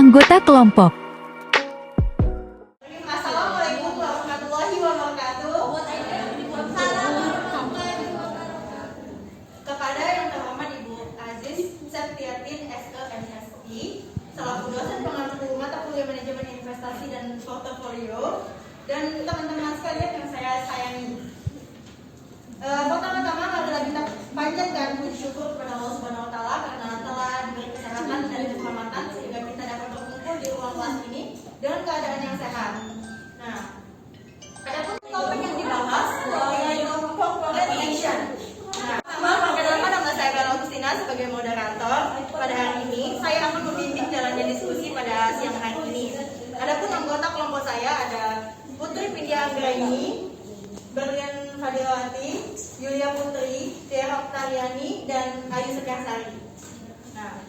anggota kelompok. Assalamualaikum warahmatullahi wabarakatuh. Kepada yang terhormat Ibu Aziz Septiatin SEMSI selaku dosen pengampu mata kuliah manajemen investasi dan portofolio, dan teman-teman sekalian yang saya sayangi. Pertama-tama marilah kita panjatkan puji syukur kepada Allah Subhanahu wa taala karena telah diberi kesehatan dan keselamatan sehingga kita dapat berkumpul di ruang kelas ini dengan keadaan yang sehat. Nah, adapun topik yang dibahas yaitu corporate action. Nah, perkenalkan nama saya Bella Agustina sebagai moderator pada hari ini. Saya akan memimpin jalannya diskusi pada siang hari ini. Adapun anggota kelompok saya ada Putri Vidya Anggraini, Berlian Fadilawati, Yulia Putri, Tiara Oktariani, dan Ayu Setiasari. Nah,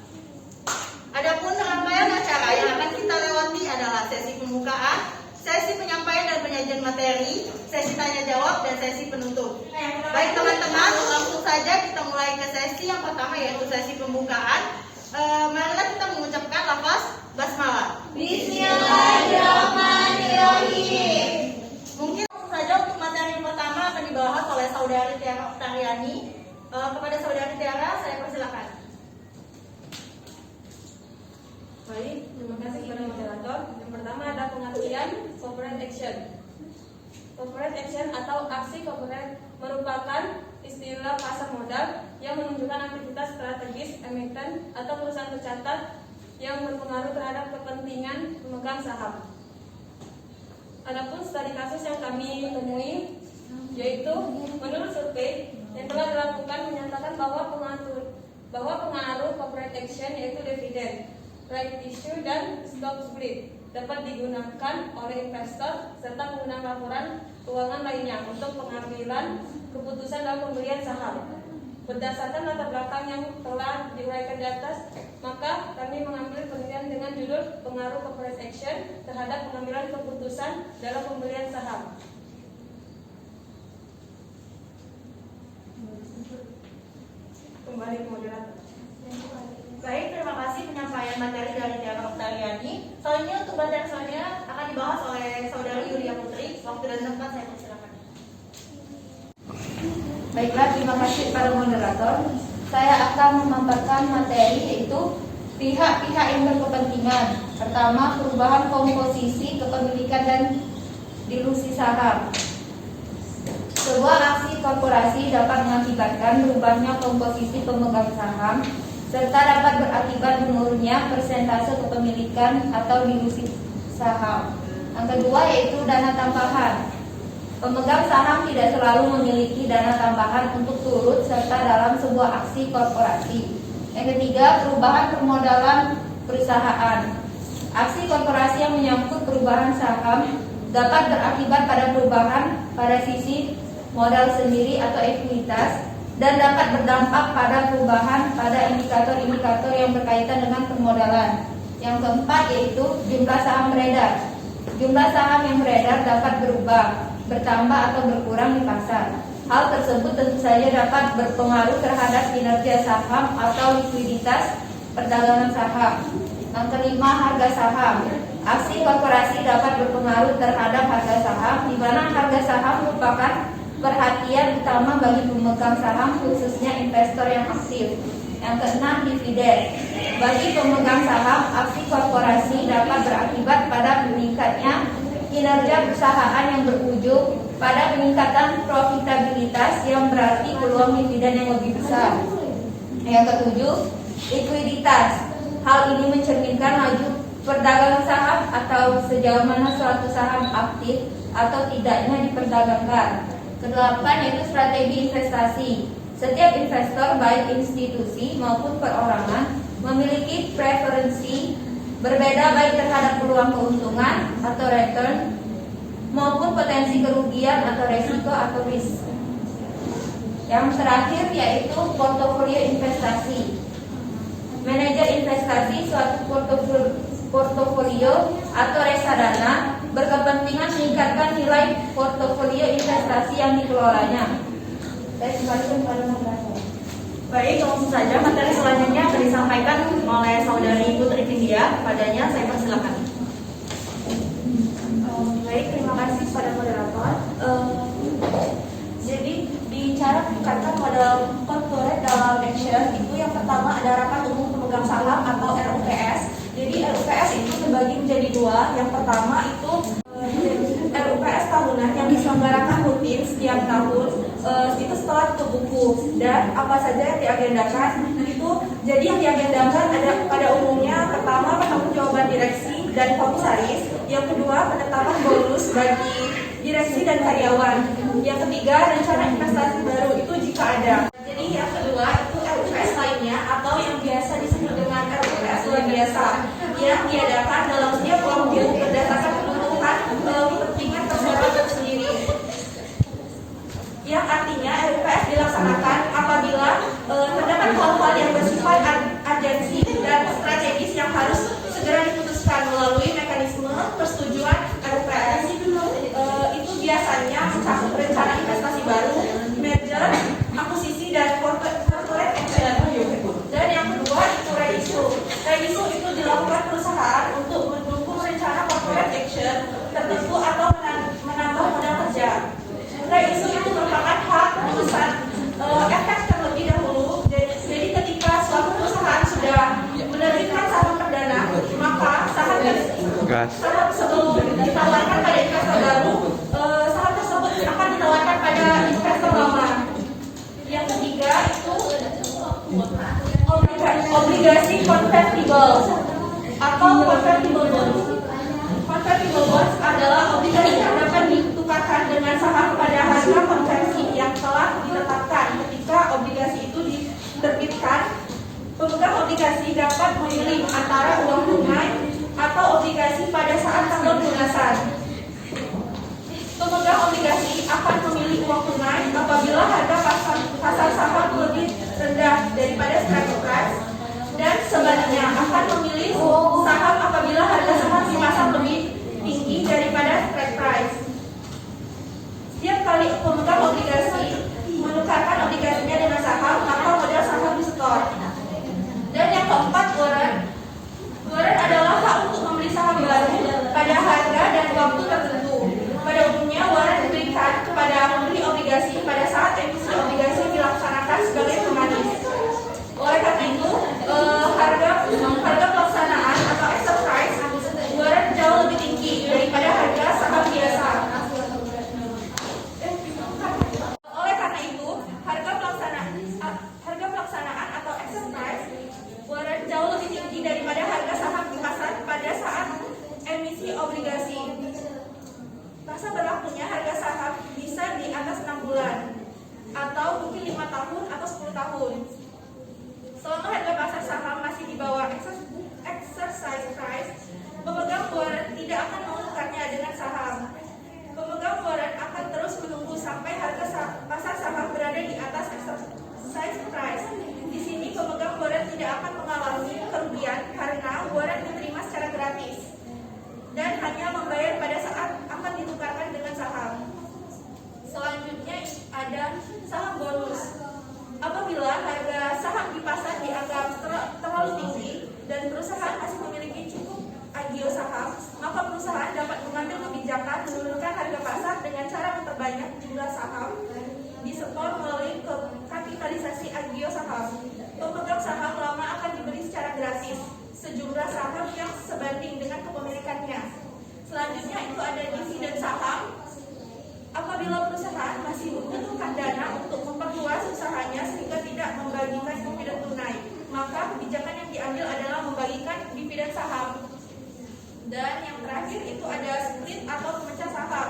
adapun rangkaian acara yang akan kita lewati adalah sesi pembukaan, sesi penyampaian dan penyajian materi, sesi tanya jawab, dan sesi penutup. Baik teman-teman, langsung saja kita mulai ke sesi yang pertama yaitu sesi pembukaan. Marilah kita mengucapkan lafaz basmalah. Bismillahirrahmanirrahim. Mungkin langsung saja untuk materi yang pertama akan dibahas oleh Saudari Tiara Oktariani. Kepada Saudari Tiara, saya persilakan. Baik, terima kasih kepada moderator. Yang pertama ada pengertian corporate action. Corporate action atau aksi corporate merupakan istilah pasar modal yang menunjukkan aktivitas strategis emiten atau perusahaan tercatat yang berpengaruh terhadap kepentingan pemegang saham. Adapun studi kasus yang kami temui yaitu menurut survei yang telah dilakukan menyatakan bahwa pengaruh corporate action yaitu dividen, right issue, dan stock split dapat digunakan oleh investor serta penggunaan laporan keuangan lainnya untuk pengambilan keputusan dalam pembelian saham. Berdasarkan latar belakang yang telah diuraikan di atas, maka kami mengambil penelitian dengan judul pengaruh corporate action terhadap pengambilan keputusan dalam pembelian saham. Kembali ke moderator. Baik, terima kasih penyampaian materi dari Tiara Oktariani. Selanjutnya untuk materi selanjutnya akan dibahas oleh Saudari Yulia Putri. Waktu dan tempat saya persilakan. Baiklah, terima kasih para moderator. Saya akan memaparkan materi yaitu pihak-pihak yang berkepentingan. Pertama, perubahan komposisi kepemilikan dan dilusi saham. Sebuah aksi korporasi dapat mengakibatkan berubahnya komposisi pemegang saham serta dapat berakibat menurunnya persentase kepemilikan atau dilusi saham. Yang kedua yaitu dana tambahan. Pemegang saham tidak selalu memiliki dana tambahan untuk turut serta dalam sebuah aksi korporasi. Yang ketiga, perubahan permodalan perusahaan. Aksi korporasi yang menyangkut perubahan saham dapat berakibat pada perubahan pada sisi modal sendiri atau ekuitas dan dapat berdampak pada perubahan pada indikator-indikator yang berkaitan dengan permodalan. Yang keempat yaitu jumlah saham beredar. Jumlah saham yang beredar dapat berubah, bertambah atau berkurang di pasar. Hal tersebut tentu saja dapat berpengaruh terhadap kinerja saham atau likuiditas perdagangan saham. Yang kelima, harga saham. Aksi korporasi dapat berpengaruh terhadap harga saham, di mana harga saham merupakan perhatian utama bagi pemegang saham, khususnya investor yang aktif. Yang keenam, dividen. Bagi pemegang saham, aksi korporasi dapat berakibat pada meningkatnya kinerja perusahaan yang berujung pada peningkatan profitabilitas yang berarti peluang dividen yang lebih besar. Yang ketujuh, likuiditas. Hal ini mencerminkan laju perdagangan saham atau sejauh mana suatu saham aktif atau tidaknya diperdagangkan. Kedelapan yaitu strategi investasi. Setiap investor baik institusi maupun perorangan memiliki preferensi berbeda baik terhadap peluang keuntungan atau return maupun potensi kerugian atau resiko atau risk. Yang terakhir yaitu portofolio investasi. Manajer investasi suatu portofolio atau reksadana berkepentingan meningkatkan nilai portofolio investasi yang dikelolanya. Saya kembalikan pada moderator. Baik, langsung saja materi selanjutnya akan disampaikan oleh Saudari Putri Vidya. kepadanya. Saya persilakan. Baik, terima kasih pada moderator. Jadi bicara kata modal corporate dalam action itu yang pertama ada rapat umum pemegang saham atau RUPS. Jadi RUPS itu terbagi menjadi dua. Yang pertama itu RUPS tahunan yang diselenggarakan rutin setiap tahun. Itu setelah ke buku dan apa saja yang diagendakan itu. Jadi yang diagendakan ada pada umumnya pertama pertanggungjawaban direksi dan komisaris. Yang kedua penetapan bonus bagi direksi dan karyawan. Yang ketiga rencana investasi baru itu jika ada. Jadi yang kedua itu RUPS lainnya atau yang biasa disebut dengan RUPS luar biasa yang diadakan dalam setiap waktu berdasarkan kebutuhan kepentingan perseroan itu sendiri. Yang artinya RUPS dilaksanakan apabila terdapat hal-hal yang bersifat urgensi dan strategis yang harus segera diputuskan melalui mekanisme persetujuan RUPS. Itu biasanya mencakup rencana investasi baru, merger, akuisisi, dan corporate action. Dan yang kedua itu reissue. Reissue itu dilakukan perusahaan untuk mendukung rencana corporate action tertentu atau menambah modal kerja. Reissue itu merupakan hak perusahaan efek terlebih dahulu. Jadi ketika suatu perusahaan sudah menerbitkan saham perdana, maka saham sebelum ditawarkan pada investor baru, saham tersebut akan ditawarkan pada investor lama. Yang ketiga itu obligasi convertible atau convertible bonds. Convertible bonds adalah obligasi yang dapat ditukarkan dengan saham pada harga konversi yang telah ditetapkan. Ketika obligasi itu diterbitkan, pemegang obligasi dapat memilih antara uang tunai atau obligasi pada saat tanggal pelunasan. Pemegang obligasi akan memilih uang tunai apabila harga pasar saham lebih rendah daripada strike price, dan sebaliknya akan memilih saham apabila harga saham di pasar lebih tinggi daripada strike price. Setiap kali pemegang obligasi menukarkan obligasinya dengan saham, maka modal saham di-store. Dan yang keempat, warrant. Warrant adalah hak untuk membeli saham baru pada harga dan waktu tertentu. Pada umumnya, warrant diberikan kepada pembeli obligasi pada saat emisi obligasi dilaksanakan sebagai pemanis. Oleh karena itu, harga pelaksanaan atau exercise warrant jauh lebih tinggi daripada harga saham biasa. Oleh karena itu, harga pelaksanaan atau exercise warrant jauh lebih tinggi daripada harga saham di pasar pada saat emisi obligasi. Masa berlakunya harga saham bisa di atas 6 bulan atau mungkin 5 tahun atau 10 tahun. Selama harga pasar saham masih di bawah exercise price, pemegang warrant tidak akan menukarnya dengan saham. Pemegang warrant akan terus menunggu sampai harga pasar saham berada di atas exercise price. Di sini pemegang warrant tidak akan mengalami kerugian karena warrant diterima secara gratis dan hanya membayar pada saat akan ditukarkan dengan saham. Selanjutnya ada saham bonus. Apabila harga saham di pasar dianggap terlalu tinggi dan perusahaan masih memiliki cukup agio saham, maka perusahaan dapat mengambil kebijakan menurunkan harga pasar dengan cara memperbanyak jumlah saham disetor melalui kapitalisasi agio saham. Pemegang saham lama akan diberi secara gratis sejumlah saham yang sebanding dengan kepemilikannya. Selanjutnya itu ada dividen saham. Apabila perusahaan masih membutuhkan dana untuk memperluas usahanya sehingga tidak membagikan dividen tunai, maka kebijakan yang diambil adalah membagikan dividen saham. Dan yang terakhir itu ada split atau pemecah saham.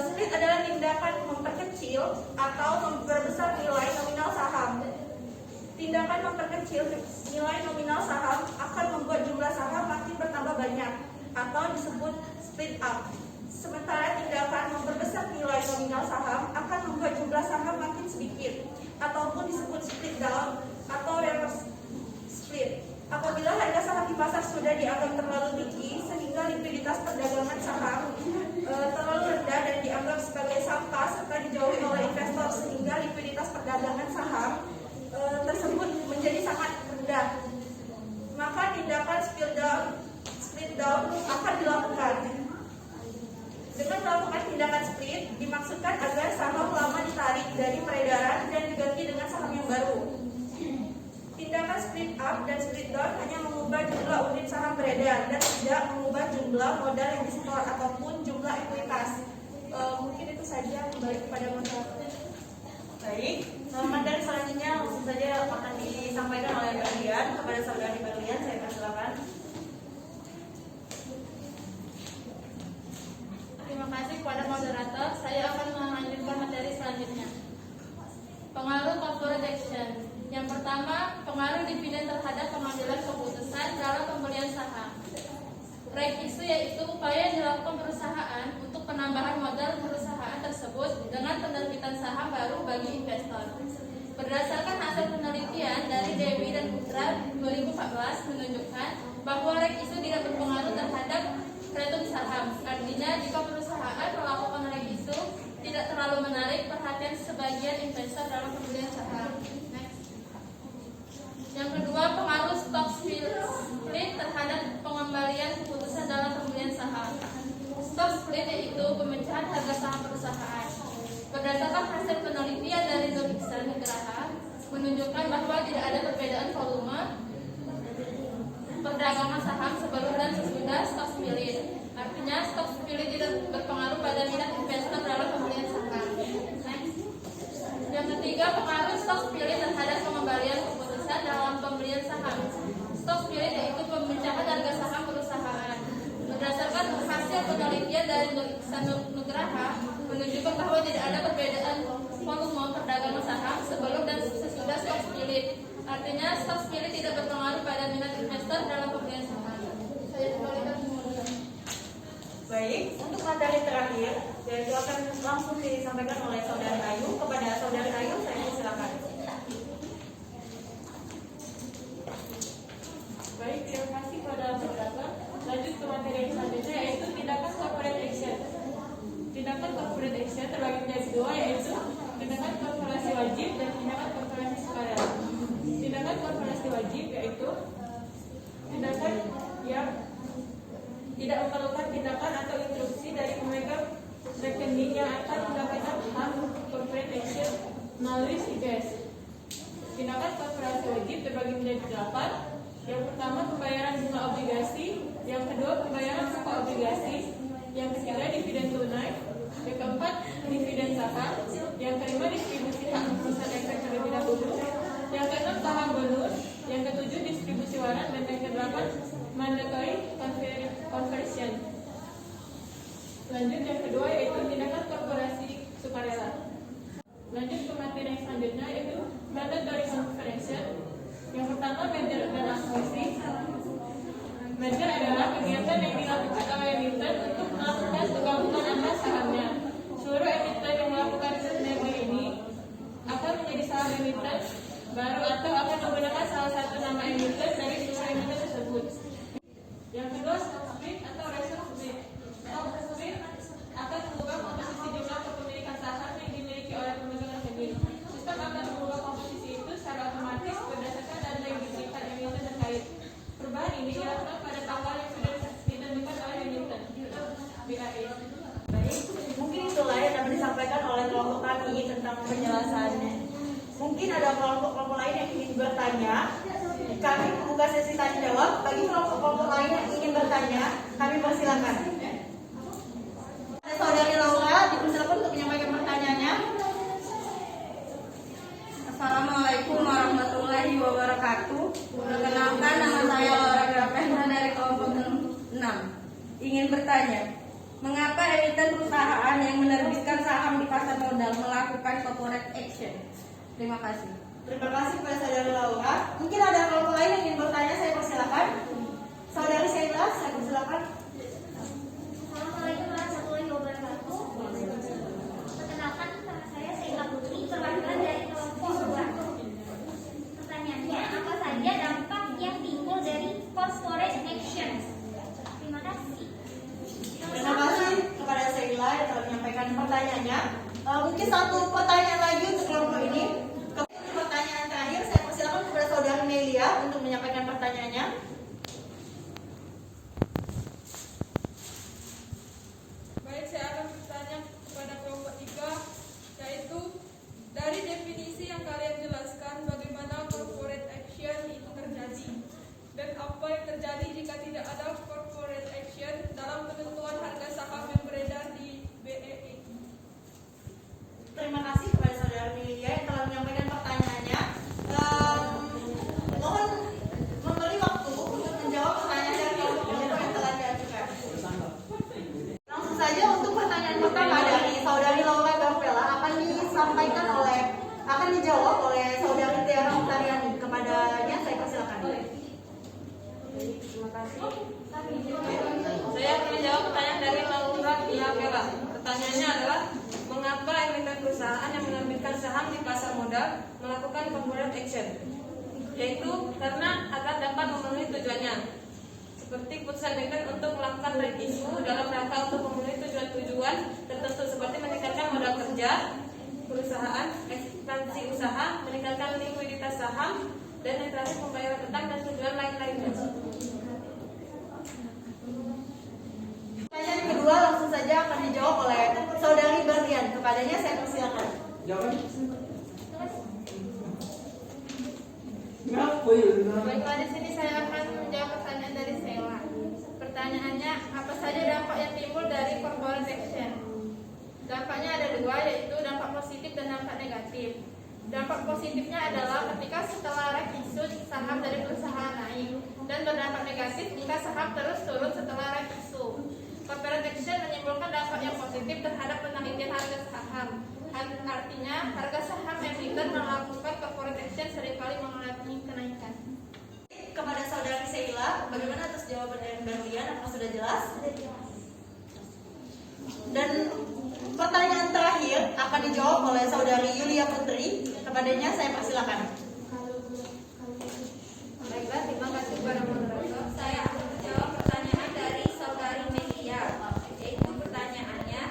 Split adalah tindakan memperkecil atau memperbesar nilai nominal saham. Tindakan memperkecil nilai nominal saham akan membuat jumlah saham makin bertambah banyak atau disebut split up. Sementara tindakan memperbesar nilai nominal saham akan membuat jumlah saham makin sedikit ataupun disebut split down atau reverse split. Apabila harga saham di pasar sudah dianggap terlalu tinggi sehingga likuiditas perdagangan saham terlalu rendah dan dianggap sebagai sampah serta dijauhi oleh investor sehingga likuiditas perdagangan saham tersebut menjadi sangat rendah, maka tindakan dimaksudkan agar saham lama ditarik dari peredaran dan diganti dengan saham yang baru. Tindakan split up dan split down hanya mengubah jumlah unit saham beredar dan tidak mengubah jumlah modal yang disetor ataupun jumlah ekuitas. Mungkin itu saja kembali kepada moderator. Baik, materi selanjutnya langsung saja akan disampaikan oleh Berlian kepada saudari Berlian. Saya persilakan. Terima kasih kepada moderator. Saya akan melanjutkan materi selanjutnya. Pengaruh corporate action. Yang pertama, pengaruh dividen terhadap pengambilan keputusan dalam pembelian saham. Right issue yaitu upaya yang dilakukan perusahaan untuk penambahan modal perusahaan tersebut dengan penerbitan saham baru bagi investor. Berdasarkan hasil penelitian dari Dewi dan Putra 2014 menunjukkan bahwa right issue tidak berpengaruh terhadap return saham. Artinya jika perusahaan melakukan right issue tidak terlalu menarik perhatian sebagian investor dalam pembelian saham. Yang kedua, pengaruh stock split terhadap pengembalian keputusan dalam pembelian saham. Stock split yaitu pemecahan harga saham perusahaan. Berdasarkan hasil penelitian dari Nur Iksan Nugraha menunjukkan bahwa tidak ada perbedaan volume perdagangan saham sebelum dan sesudah stock split. Artinya stock split tidak berpengaruh pada minat investor dalam pembelian saham. Yang ketiga, pengaruh stock split terhadap pengembalian keputusan dalam pembelian saham. Stock split yaitu pemecahan harga saham perusahaan. Berdasarkan hasil penelitian dari Nur Iksan Nugraha menunjukkan bahwa tidak ada perbedaan volume perdagangan saham sebelum dan sesudah stock split. Artinya stock split tidak berpengaruh pada minat investor dalam pembelian saham. Saya kembalikan kemudian. Baik, untuk materi terakhir, yaitu akan langsung disampaikan oleh Saudari Ayu. Kepada Saudari Ayu, saya silakan. Baik, terima kasih kepada moderator. Lanjut ke materi yang selanjutnya yaitu tindakan corporate action. Tindakan corporate action terbagi menjadi dua, yaitu tindakan korporasi wajib dan tindakan korporasi sukarela. Tindakan korporasi wajib yaitu tindakan yang tidak memerlukan tindakan atau instruksi dari pemegang rekening yang akan mendapatkan hak corporate action melalui CPS. Tindakan korporasi wajib terbagi menjadi 8. Yang pertama, pembayaran bunga obligasi. Yang kedua, pembayaran suku obligasi. Yang ketiga, dividen tunai. Yang keempat, dividen saham. Yang kelima, distribusi hak perusahaan efek terlebih dahulu. Yang keenam, saham bonus. Yang ketujuh, distribusi waran. Dan yang kedelapan, mandatory conversion. Lanjut yang kedua yaitu tindakan korporasi sukarela. Lanjut ke materi yang selanjutnya yaitu mandatory conversion. Yang pertama, merger dan akuisisi. Merger adalah kegiatan yang dilakukan oleh emiten untuk melakukan penggabungan antara sahamnya. Seluruh emiten yang melakukan merger ini akan menjadi saham emiten baru atau akan menggunakan salah satu nama emiten dari seluruh emiten tersebut. Yang kedua, stock split atau reserve split. Stock split akan mengubah komposisi jumlah kepemilikan saham yang dimiliki oleh pemegang rekening. Sistem akan mengubah komposisi itu secara otomatis berdasarkan data yang diberikan emiten terkait. Perubahan ini dilakukan pada tanggal yang sudah ditentukan oleh emiten. BAE. Baik, mungkin itulah yang dapat disampaikan oleh kelompok kami tentang penjelasannya. Mungkin ada kelompok-kelompok lain yang ingin bertanya. Kami membuka sesi tanya jawab. Bagi kelompok-kelompok lain yang ingin bertanya, kami persilakan. Saudari Laura, dipersilakan untuk menyampaikan pertanyaannya. Assalamualaikum warahmatullahi wabarakatuh. Perkenalkan, nama saya Laura Grafena dari kelompok 6. Ingin bertanya, mengapa emiten perusahaan yang menerbitkan saham di pasar modal melakukan corporate action? Terima kasih. Terima kasih kepada Saudari Laura. Mungkin ada kelompok lain yang ingin bertanya, saya persilakan. Saudari Sheila, saya persilakan. Assalamualaikum warahmatullahi wabarakatuh. Perkenalkan, nama saya Sheila Putri, perwakilan dari kelompok 2. Pertanyaannya, apa saja dampak yang timbul dari corporate action? Terima kasih. Terima kasih kepada Sheila yang telah menyampaikan pertanyaannya. Mungkin satu pertanyaan lagi untuk kelompok ini. Pertanyaan terakhir, saya persilakan kepada Saudari Melia untuk menyampaikan pertanyaannya. Baik, saya akan bertanya kepada kelompok kasih. Saya akan menjawab pertanyaan dari Laura Piapela. Pertanyaannya adalah, mengapa emiten perusahaan yang menerbitkan saham di pasar modal melakukan corporate action? Yaitu karena agar dapat memenuhi tujuannya, seperti keputusan emiten untuk melakukan right issue dalam rangka untuk memenuhi tujuan-tujuan tertentu seperti meningkatkan modal kerja perusahaan, ekspansi usaha, meningkatkan likuiditas saham, dan netralitas pembayaran utang dan tujuan lain-lainnya. Pertanyaan kedua langsung saja akan dijawab oleh Saudari Berlian. Kepadanya saya persilakan. Baiklah, di sini saya akan menjawab pertanyaan dari Sheila. Pertanyaannya, apa saja dampak yang timbul dari corporate action? Dampaknya ada dua, yaitu dampak positif dan dampak negatif. Dampak positifnya adalah ketika setelah right issue saham dari perusahaan naik, dan berdampak negatif jika saham terus turun setelah right issue. Corporate action menimbulkan dampak yang positif terhadap penelitian harga saham. Artinya, harga saham emiten melakukan corporate action seringkali mengalami kenaikan. Kepada Saudari Sheila, bagaimana atas jawaban dari Berlian? Apakah sudah jelas? Dan pertanyaan terakhir akan dijawab oleh Saudari Yulia Putri. Kepadanya saya persilakan. Baiklah, terima kasih kepada moderator. Saya akan menjawab pertanyaan dari Saudari Melia, yaitu pertanyaannya,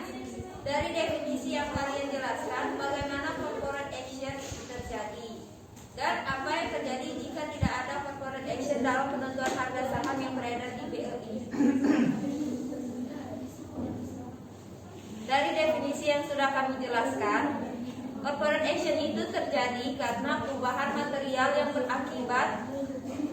dari definisi yang kalian jelaskan, bagaimana corporate action itu terjadi? Dan apa yang terjadi jika tidak ada corporate action dalam penentuan harga saham yang beredar di BLI? Dari definisi yang sudah kami jelaskan, corporate action itu terjadi karena perubahan material yang berakibat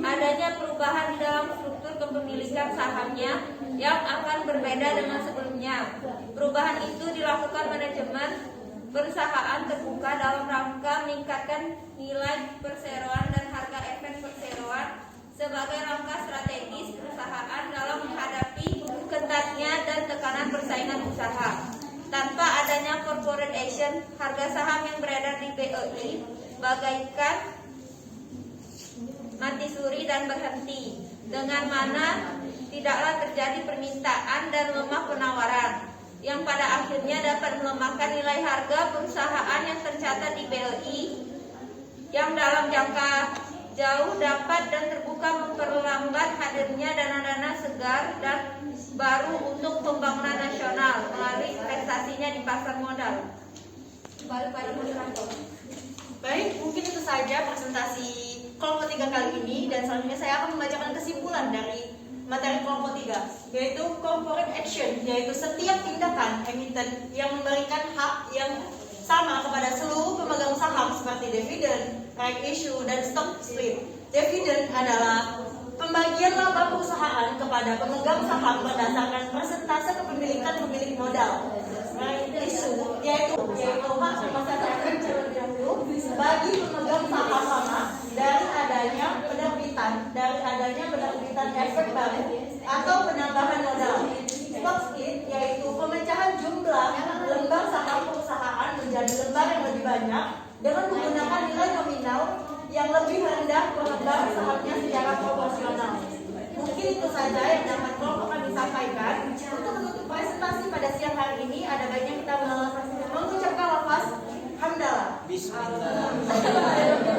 adanya perubahan di dalam struktur kepemilikan sahamnya yang akan berbeda dengan sebelumnya. Perubahan itu dilakukan manajemen perusahaan terbuka dalam rangka meningkatkan nilai perseroan dan harga efek perseroan sebagai langkah strategis perusahaan dalam menghadapi ketatnya dan tekanan persaingan usaha. Tanpa adanya corporate action, harga saham yang beredar di BEI bagaikan mati suri dan berhenti, dengan mana tidaklah terjadi permintaan dan lemah penawaran, yang pada akhirnya dapat melemahkan nilai harga perusahaan yang tercatat di BEI, yang dalam jangka jauh dapat dan terbuka memperlambat hadirnya dana-dana segar dan baru untuk pembangunan nasional melalui investasinya di pasar modal. Kembali pada moderator. Baik, mungkin itu saja presentasi kelompok 3 kali ini, dan selanjutnya saya akan membacakan kesimpulan dari materi kelompok 3, yaitu corporate action, yaitu setiap tindakan emiten yang memberikan hak yang sama kepada seluruh pemegang saham seperti dividen, right issue, dan stock split. Dividen adalah pembagian laba perusahaan kepada pemegang saham berdasarkan persentase kepemilikan pemilik modal. Right issue yaitu hak pemasaran terlebih dahulu bagi pemegang saham lama dari adanya penerbitan efek baru atau penambahan modal. Stock split yaitu pemecahan jumlah lembar saham perusahaan menjadi lembar yang lebih banyak dengan menggunakan nilai nominal yang lebih rendah per sahamnya secara proporsional. Mungkin itu saja yang dapat kelompok kami sampaikan. Untuk menutup presentasi pada siang hari ini, ada baiknya kita mengucapkan lafaz hamdalah. Bismillah.